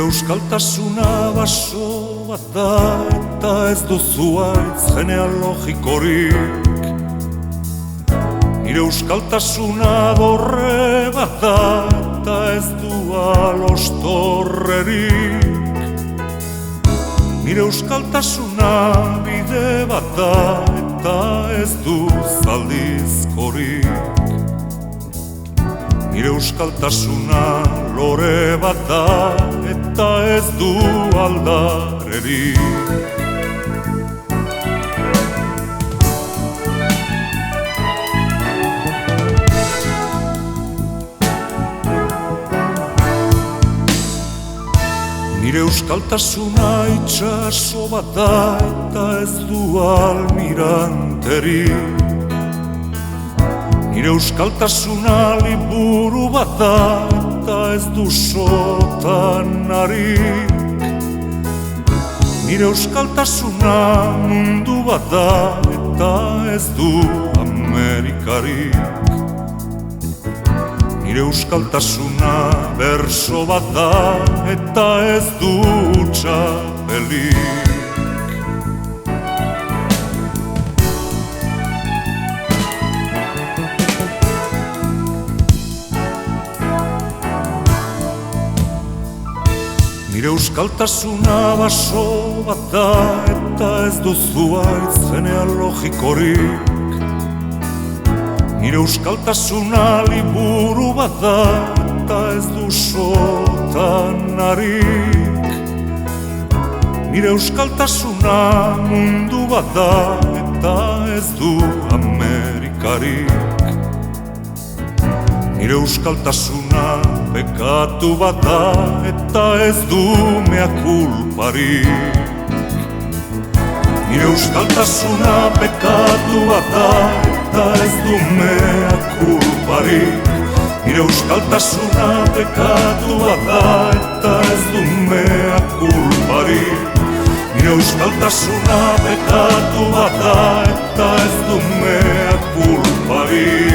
euskaltasuna baso bat da eta ez duzu aitz genealogikorik. Nire euskaltasuna dorre bat da eta ez du alostorrerik. Nire euskaltasuna bide bat da eta ez du zaldizkorik. Nire euskaltasuna lore bat da eta ez du aldarerik. Nire euskaltasuna itxaso bat da eta ez du almiranterik. Nire euskaltasuna liburu bat da eta ez du sotanarik. Nire euskaltasuna mundu bat da eta ez du Amerikarik. Nire euskaltasuna berso bat da eta ez du txapelik. Nire euskaltasuna baso bat da eta ez duzu aitz genealogikorik. Nire euskaltasuna liburu bat da eta ez du sotanarik. Nire euskaltasuna mundu bat da eta ez du Amerikarik. Nire euskaltasuna pekatu bat da eta ez du mea culparik. Nire euskaltasuna pekatu bat da eta ez du mea culparik. Nire euskaltasuna pekatu bat da eta ez du mea culparik. Nire euskaltasuna pekatu bat da eta ez du mea culparik.